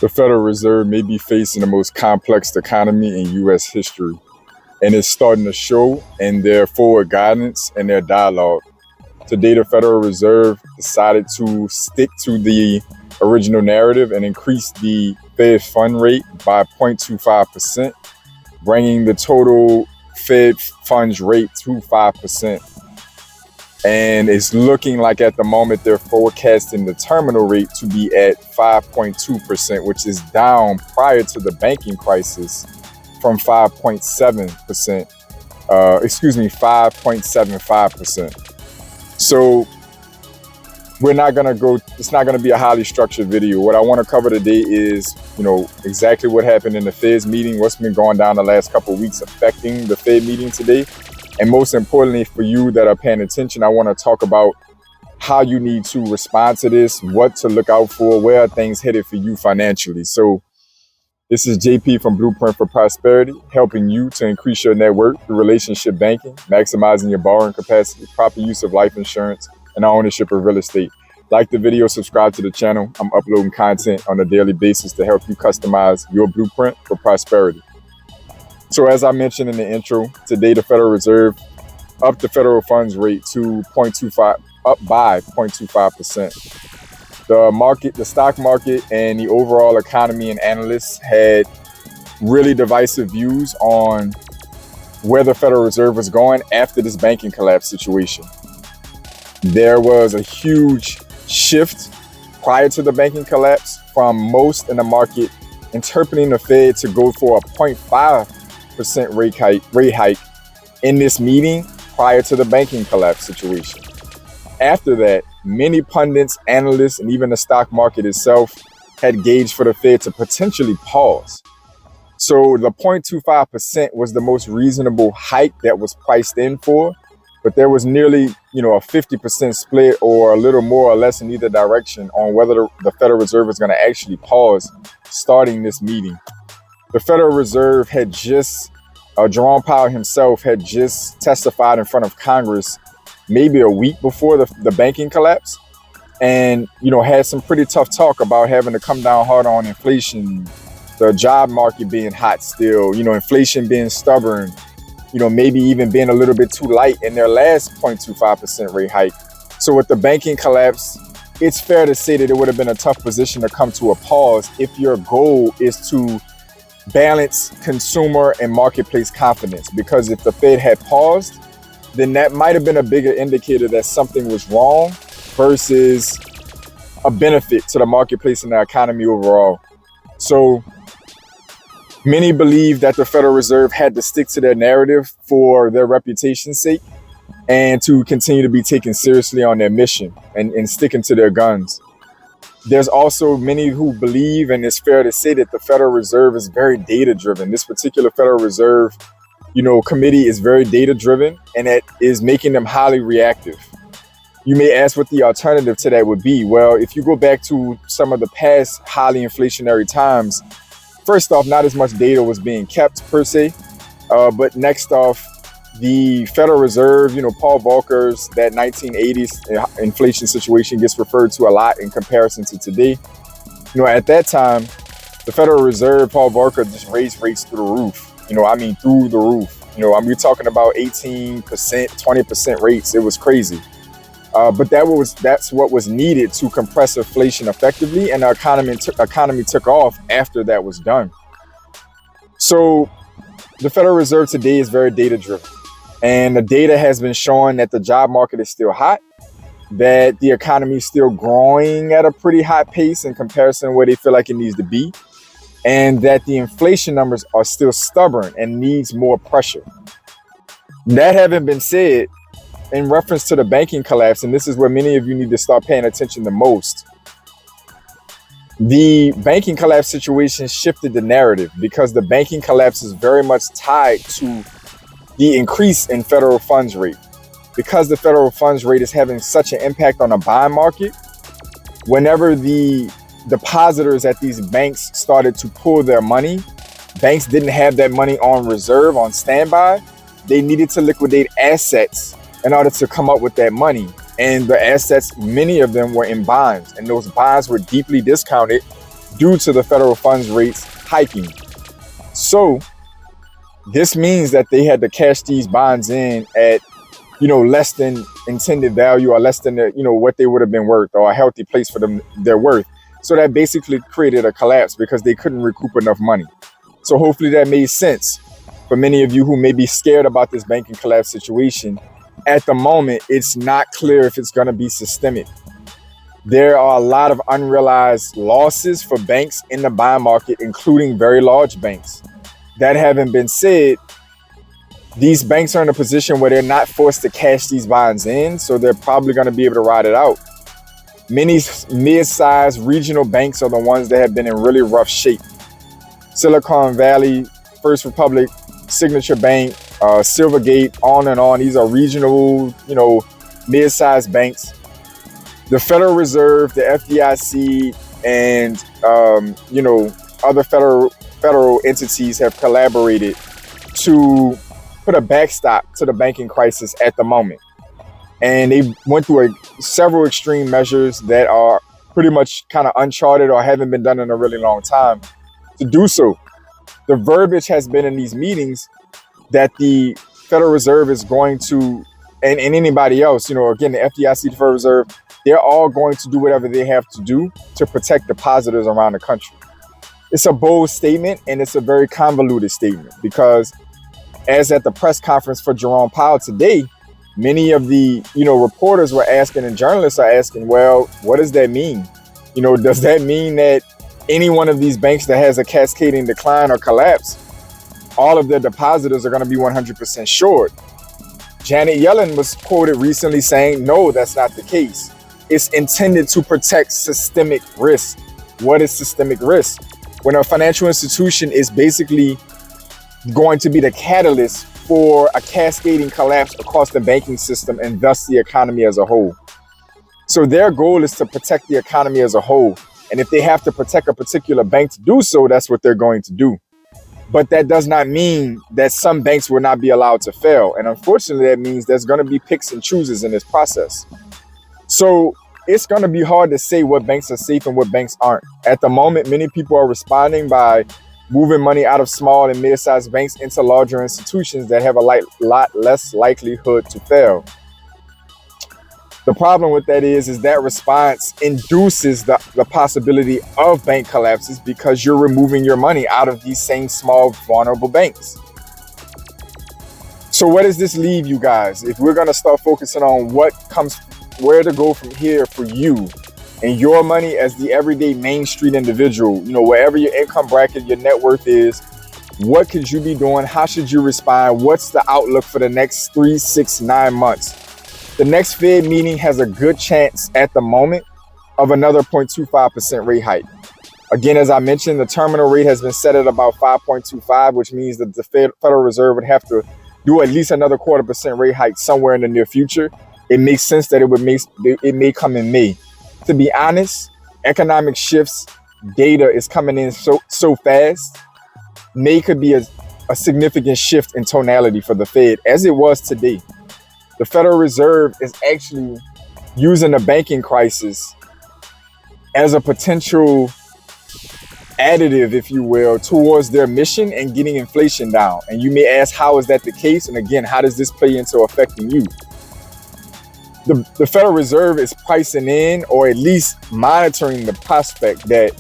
The Federal Reserve may be facing the most complex economy in U.S. history, and it's starting to show in their forward guidance and their dialogue. Today, the Federal Reserve decided to stick to the original narrative and increase the Fed fund rate by 0.25%, bringing the total Fed funds rate to 5%. And it's looking like at the moment they're forecasting the terminal rate to be at 5.2%, which is down prior to the banking crisis from 5.7%, 5.75%. So it's not going to be a highly structured video. What I want to cover today is, exactly what happened in the Fed's meeting, what's been going down the last couple of weeks affecting the Fed meeting today. And most importantly, for you that are paying attention, I want to talk about how you need to respond to this, what to look out for, where are things headed for you financially. So this is JP from Blueprint for Prosperity, helping you to increase your net worth through relationship banking, maximizing your borrowing capacity, proper use of life insurance, and ownership of real estate. Like the video, subscribe to the channel. I'm uploading content on a daily basis to help you customize your blueprint for prosperity. So as I mentioned in the intro, today the Federal Reserve upped the federal funds rate to 0.25, up by 0.25%. The stock market and the overall economy and analysts had really divisive views on where the Federal Reserve was going after this banking collapse situation. There was a huge shift prior to the banking collapse from most in the market interpreting the Fed to go for a 0.5% rate hike in this meeting prior to the banking collapse situation. After that, many pundits, analysts, and even the stock market itself had gauged for the Fed to potentially pause. So the 0.25% was the most reasonable hike that was priced in for, but there was nearly, a 50% split or a little more or less in either direction on whether the Federal Reserve is going to actually pause starting this meeting. The Federal Reserve had just, Jerome Powell himself had just testified in front of Congress maybe a week before the banking collapse and, had some pretty tough talk about having to come down hard on inflation, the job market being hot still, inflation being stubborn, maybe even being a little bit too light in their last 0.25% rate hike. So with the banking collapse, it's fair to say that it would have been a tough position to come to a pause if your goal is to balance consumer and marketplace confidence. Because if the Fed had paused, then that might have been a bigger indicator that something was wrong versus a benefit to the marketplace and the economy overall. So many believe that the Federal Reserve had to stick to their narrative for their reputation's sake and to continue to be taken seriously on their mission and sticking to their guns. There's also many who believe, and it's fair to say, that the Federal Reserve is very data-driven. This particular Federal Reserve, committee is very data-driven, and that is making them highly reactive. You may ask what the alternative to that would be. Well, if you go back to some of the past highly inflationary times, first off, not as much data was being kept per se, but next off, the Federal Reserve, Paul Volcker's, that 1980s inflation situation gets referred to a lot in comparison to today. At that time, the Federal Reserve, Paul Volcker, just raised rates through the roof. Through the roof. We're talking about 18%, 20% rates. It was crazy. But that's what was needed to compress inflation effectively, and the economy took off after that was done. So the Federal Reserve today is very data-driven. And the data has been showing that the job market is still hot, that the economy is still growing at a pretty high pace in comparison to where they feel like it needs to be, and that the inflation numbers are still stubborn and needs more pressure. That having been said, in reference to the banking collapse, and this is where many of you need to start paying attention the most, the banking collapse situation shifted the narrative because the banking collapse is very much tied to the increase in federal funds rate. Because the federal funds rate is having such an impact on the bond market, whenever the depositors at these banks started to pull their money, banks didn't have that money on reserve, on standby. They needed to liquidate assets in order to come up with that money. And the assets, many of them were in bonds, and those bonds were deeply discounted due to the federal funds rates hiking. So this means that they had to cash these bonds in at, less than intended value, or less than what they would have been worth, or a healthy place for them, their worth. So that basically created a collapse because they couldn't recoup enough money. So hopefully that made sense for many of you who may be scared about this banking collapse situation. At the moment, it's not clear if it's going to be systemic. There are a lot of unrealized losses for banks in the bond market, including very large banks. That having been said, these banks are in a position where they're not forced to cash these bonds in, so they're probably going to be able to ride it out. Many mid-sized regional banks are the ones that have been in really rough shape. Silicon Valley, First Republic, Signature Bank, Silvergate, on and on. These are regional, mid-sized banks. The Federal Reserve, the FDIC, and other federal entities have collaborated to put a backstop to the banking crisis at the moment. And they went through several extreme measures that are pretty much kind of uncharted or haven't been done in a really long time to do so. The verbiage has been in these meetings that the Federal Reserve is going to, and anybody else, again, the FDIC, the Federal Reserve, they're all going to do whatever they have to do to protect depositors around the country. It's a bold statement, and it's a very convoluted statement because, as at the press conference for Jerome Powell today, many of the reporters were asking, and journalists are asking, well, what does that mean? Does that mean that any one of these banks that has a cascading decline or collapse, all of their depositors are going to be 100% short? Janet Yellen was quoted recently saying, no, that's not the case. It's intended to protect systemic risk. What is systemic risk? When a financial institution is basically going to be the catalyst for a cascading collapse across the banking system and thus the economy as a whole. So their goal is to protect the economy as a whole. And if they have to protect a particular bank to do so, that's what they're going to do. But that does not mean that some banks will not be allowed to fail. And unfortunately, that means there's going to be picks and chooses in this process. So it's going to be hard to say what banks are safe and what banks aren't. At the moment, many people are responding by moving money out of small and mid-sized banks into larger institutions that have a lot less likelihood to fail. The problem with that is that response induces the possibility of bank collapses because you're removing your money out of these same small, vulnerable banks. So where does this leave you guys? If we're going to start focusing on where to go from here for you and your money as the everyday Main Street individual, wherever your income bracket, your net worth is, what could you be doing? How should you respond? What's the outlook for the next 3, 6, 9 months? The next Fed meeting has a good chance at the moment of another 0.25% rate hike. Again, as I mentioned, the terminal rate has been set at about 5.25, which means that the Federal Reserve would have to do at least another 0.25% rate hike somewhere in the near future. It makes sense that it may come in May. To be honest, economic shifts, data is coming in so fast. May could be a significant shift in tonality for the Fed, as it was today. The Federal Reserve is actually using the banking crisis as a potential additive, if you will, towards their mission and getting inflation down. And you may ask, how is that the case? And again, how does this play into affecting you? The Federal Reserve is pricing in, or at least monitoring the prospect that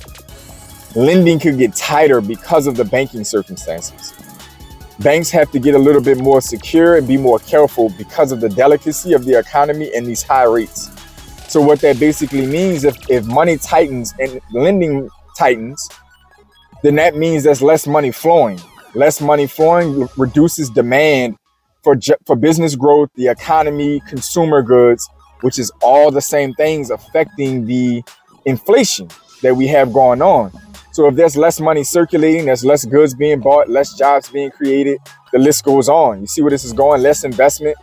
lending could get tighter because of the banking circumstances. Banks have to get a little bit more secure and be more careful because of the delicacy of the economy and these high rates. So what that basically means, if money tightens and lending tightens, then that means there's less money flowing. Less money flowing reduces demand for business growth, the economy, consumer goods, which is all the same things affecting the inflation that we have going on. So if there's less money circulating, there's less goods being bought, less jobs being created, the list goes on. You see where this is going? Less investment.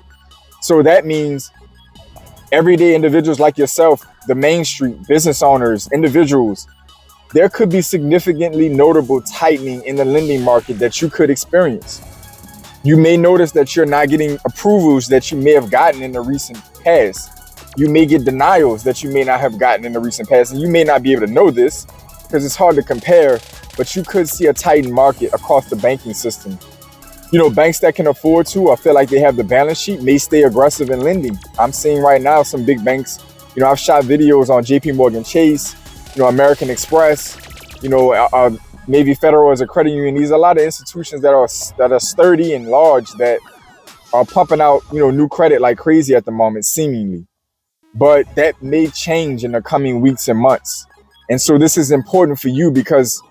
So that means everyday individuals like yourself, the Main Street, business owners, individuals, there could be significantly notable tightening in the lending market that you could experience. You may notice that you're not getting approvals that you may have gotten in the recent past. You may get denials that you may not have gotten in the recent past, and you may not be able to know this because it's hard to compare, but you could see a tightened market across the banking system. Banks that can afford to or feel like they have the balance sheet may stay aggressive in lending. I'm seeing right now some big banks, I've shot videos on JP Morgan Chase, American Express, maybe Federal as a credit union. These are a lot of institutions that are sturdy and large that are pumping out, new credit like crazy at the moment, seemingly. But that may change in the coming weeks and months. And so this is important for you because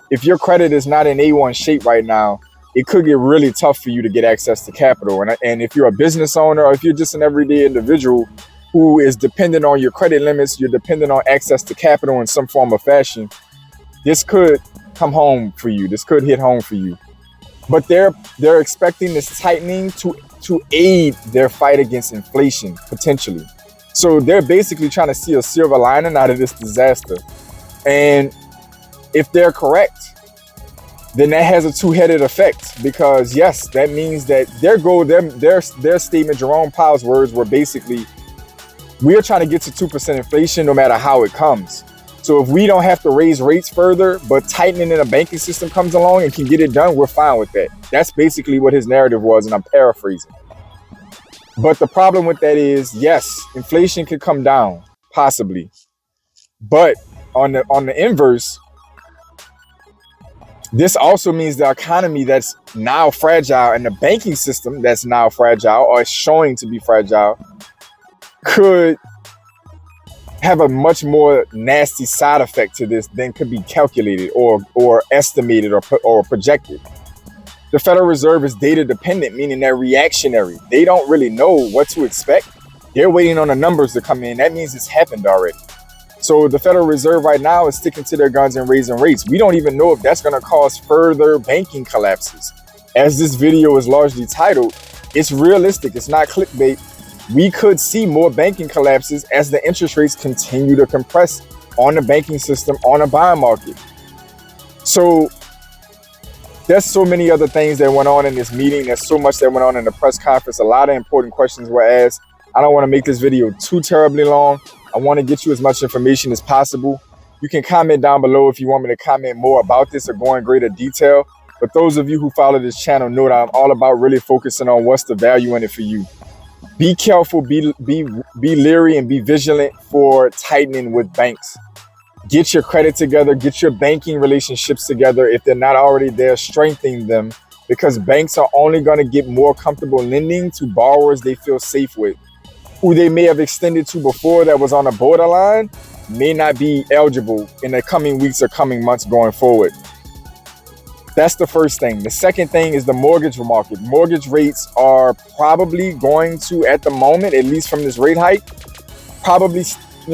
if your credit is not in A1 shape right now, it could get really tough for you to get access to capital. And if you're a business owner or if you're just an everyday individual who is dependent on your credit limits, you're dependent on access to capital in some form or fashion, this could come home for you. This could hit home for you. But they're expecting this tightening to aid their fight against inflation, potentially. So they're basically trying to see a silver lining out of this disaster. And if they're correct, then that has a two-headed effect, because yes, that means that their statement, Jerome Powell's words were basically, we're trying to get to 2% inflation no matter how it comes. So if we don't have to raise rates further, but tightening in the banking system comes along and can get it done, we're fine with that. That's basically what his narrative was, and I'm paraphrasing. But the problem with that is, yes, inflation could come down, possibly. But on the inverse, this also means the economy that's now fragile and the banking system that's now fragile or is showing to be fragile could have a much more nasty side effect to this than could be calculated or estimated or projected. The Federal Reserve is data dependent, meaning they're reactionary. They don't really know what to expect. They're waiting on the numbers to come in. That means it's happened already. So the Federal Reserve right now is sticking to their guns and raising rates. We don't even know if that's going to cause further banking collapses. As this video is largely titled, it's realistic. It's not clickbait. We could see more banking collapses as the interest rates continue to compress on the banking system, on the bond market. So there's so many other things that went on in this meeting. There's so much that went on in the press conference. A lot of important questions were asked. I don't want to make this video too terribly long. I want to get you as much information as possible. You can comment down below if you want me to comment more about this or go in greater detail. But those of you who follow this channel know that I'm all about really focusing on what's the value in it for you. Be careful, be leery, and be vigilant for tightening with banks. Get your credit together, get your banking relationships together. If they're not already there, strengthen them, because banks are only going to get more comfortable lending to borrowers they feel safe with. Who they may have extended to before that was on a borderline may not be eligible in the coming weeks or coming months going forward. That's the first thing. The second thing is the mortgage market. Mortgage rates are probably going to, at the moment, at least from this rate hike, probably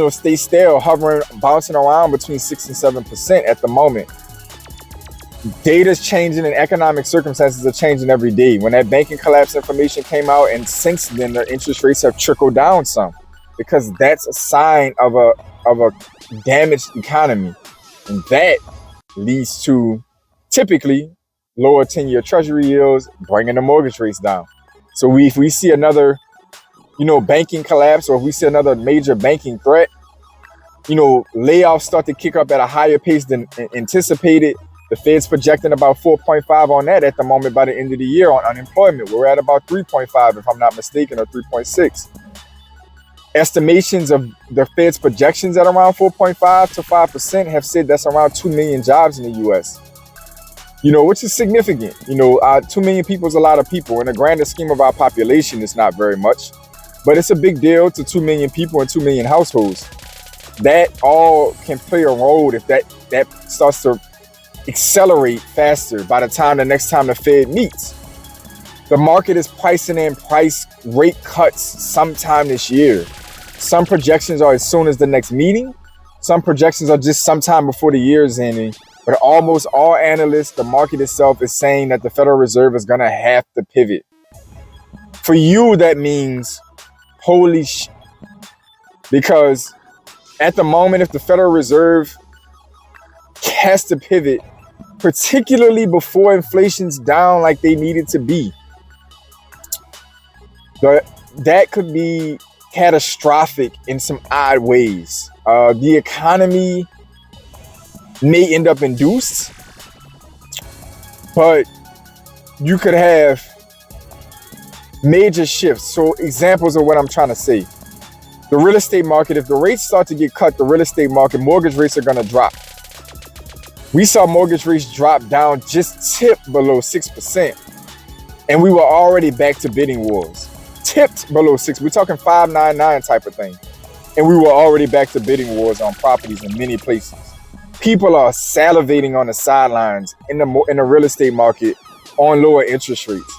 stay stale, hovering, bouncing around between 6 and 7% at the moment. Data's changing and economic circumstances are changing every day. When that banking collapse information came out, and since then the interest rates have trickled down some, because that's a sign of a damaged economy, and that leads to typically lower 10-year treasury yields, bringing the mortgage rates down. So if we see another banking collapse, or if we see another major banking threat, layoffs start to kick up at a higher pace than anticipated. The Fed's projecting about 4.5 on that at the moment by the end of the year on unemployment. We're at about 3.5, if I'm not mistaken, or 3.6. Estimations of the Fed's projections at around 4.5 to 5% have said that's around 2 million jobs in the U.S., which is significant. 2 million people is a lot of people. In the grander scheme of our population, it's not very much. But it's a big deal to 2 million people and 2 million households. That all can play a role if that starts to accelerate faster by the time the next time the Fed meets. The market is pricing in price rate cuts sometime this year. Some projections are as soon as the next meeting. Some projections are just sometime before the year is ending. But almost all analysts, the market itself, is saying that the Federal Reserve is going to have to pivot. For you, that means holy sh... Because at the moment, if the Federal Reserve has to pivot, particularly before inflation's down like they need it to be, that could be catastrophic in some odd ways. The economy may end up induced, but you could have major shifts. So examples of what I'm trying to say. The real estate market, if the rates start to get cut, the real estate market, mortgage rates are going to drop. We saw mortgage rates drop down, just tipped below 6%. And we were already back to bidding wars. Tipped below 6. We're talking 599 type of thing. And we were already back to bidding wars on properties in many places. People are salivating on the sidelines in the real estate market on lower interest rates.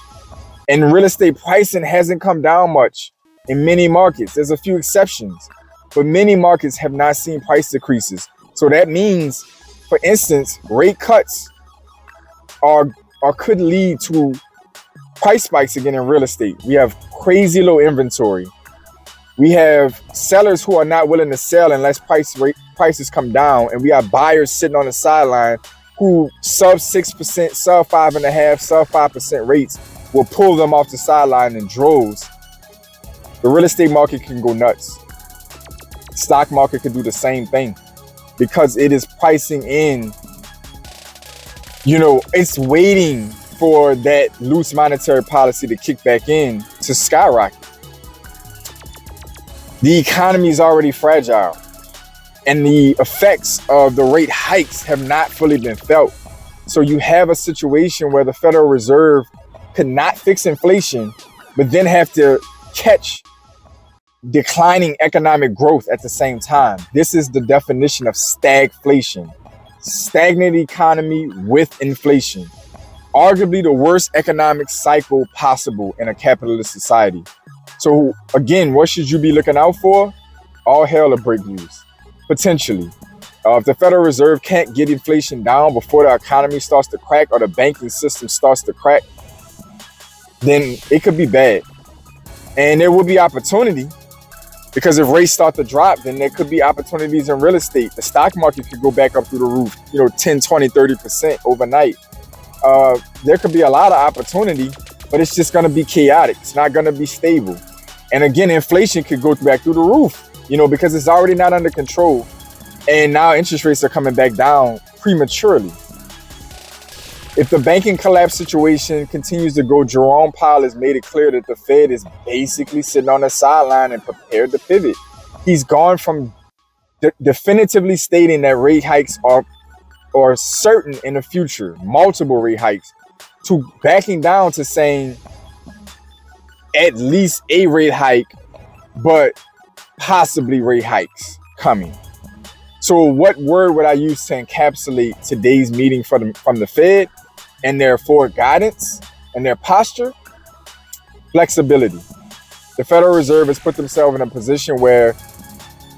And real estate pricing hasn't come down much in many markets. There's a few exceptions, but many markets have not seen price decreases. So that means, for instance, rate cuts could lead to price spikes again in real estate. We have crazy low inventory. We have sellers who are not willing to sell unless prices come down, and we have buyers sitting on the sideline who sub 6%, sub 5.5%, sub 5% rates will pull them off the sideline in droves. The real estate market can go nuts. Stock market could do the same thing because it is pricing in, it's waiting for that loose monetary policy to kick back in to skyrocket. The economy is already fragile, and the effects of the rate hikes have not fully been felt. So you have a situation where the Federal Reserve could not fix inflation, but then have to catch declining economic growth at the same time. This is the definition of stagflation. Stagnant economy with inflation. Arguably the worst economic cycle possible in a capitalist society. So again, what should you be looking out for? All hell will break loose, potentially. If the Federal Reserve can't get inflation down before the economy starts to crack or the banking system starts to crack, then it could be bad. And there will be opportunity, because if rates start to drop, then there could be opportunities in real estate. The stock market could go back up through the roof, 10, 20, 30% overnight. There could be a lot of opportunity, but it's just going to be chaotic. It's not going to be stable. And again, inflation could go back through the roof, because it's already not under control. And now interest rates are coming back down prematurely. If the banking collapse situation continues to go, Jerome Powell has made it clear that the Fed is basically sitting on the sideline and prepared to pivot. He's gone from definitively stating that rate hikes are certain in the future, multiple rate hikes, to backing down to saying at least a rate hike, but possibly rate hikes coming. So what word would I use to encapsulate today's meeting from the Fed and their forward guidance and their posture? Flexibility. The Federal Reserve has put themselves in a position where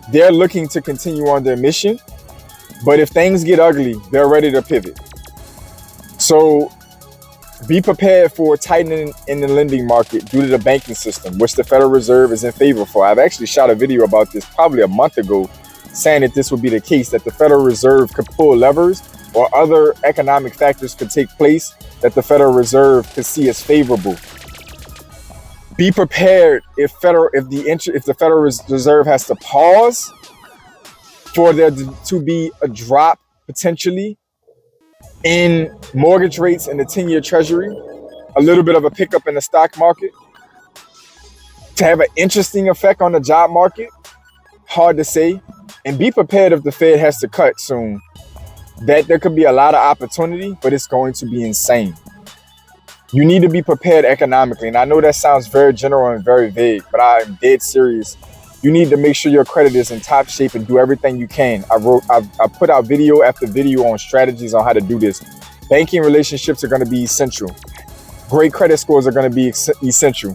they're looking to continue on their mission, but if things get ugly, they're ready to pivot. So be prepared for tightening in the lending market due to the banking system, which the Federal Reserve is in favor for. I've actually shot a video about this probably a month ago, saying that this would be the case, that the Federal Reserve could pull levers or other economic factors could take place that the Federal Reserve could see as favorable. Be prepared if the Federal Reserve has to pause for there to be a drop potentially in mortgage rates in the 10-year Treasury, a little bit of a pickup in the stock market, to have an interesting effect on the job market. Hard to say. And be prepared if the Fed has to cut soon, that there could be a lot of opportunity, but it's going to be insane. You need to be prepared economically. And I know that sounds very general and very vague, but I'm dead serious. You need to make sure your credit is in top shape and do everything you can. I put out video after video on strategies on how to do this. Banking relationships are going to be essential. Great credit scores are going to be essential.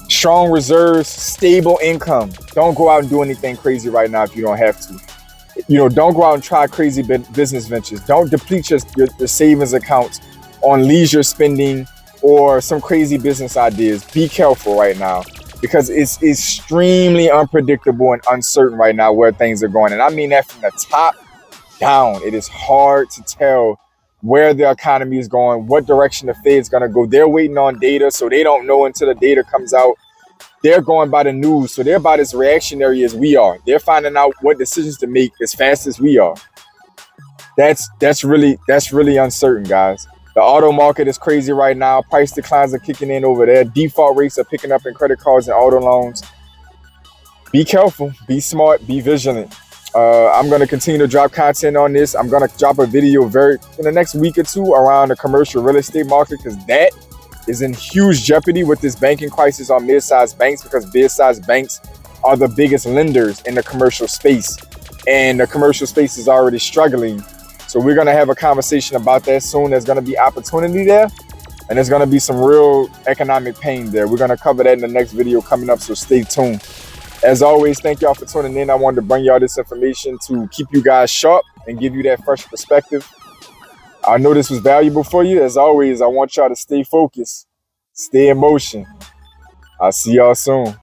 Strong reserves, stable income. Don't go out and do anything crazy right now if you don't have to. Don't go out and try crazy business ventures. Don't deplete your savings accounts on leisure spending or some crazy business ideas. Be careful right now, because it's extremely unpredictable and uncertain right now where things are going. And I mean that from the top down. It is hard to tell where the economy is going, what direction the Fed's going to go. They're waiting on data, so they don't know until the data comes out. They're going by the news, so they're about as reactionary as we are. They're finding out what decisions to make as fast as we are. That's really uncertain, guys. The auto market is crazy right now. Price declines are kicking in over there. Default rates are picking up in credit cards and auto loans. Be careful, be smart, be vigilant. I'm going to continue to drop content on this. I'm going to drop a video in the next week or two around the commercial real estate market, because that is in huge jeopardy with this banking crisis on mid-sized banks, because mid-sized banks are the biggest lenders in the commercial space, and the commercial space is already struggling. So we're going to have a conversation about that soon. There's going to be opportunity there, and there's going to be some real economic pain there. We're going to cover that in the next video coming up, so stay tuned. As always, thank y'all for tuning in. I wanted to bring y'all this information to keep you guys sharp and give you that fresh perspective. I know this was valuable for you. As always, I want y'all to stay focused, stay in motion. I'll see y'all soon.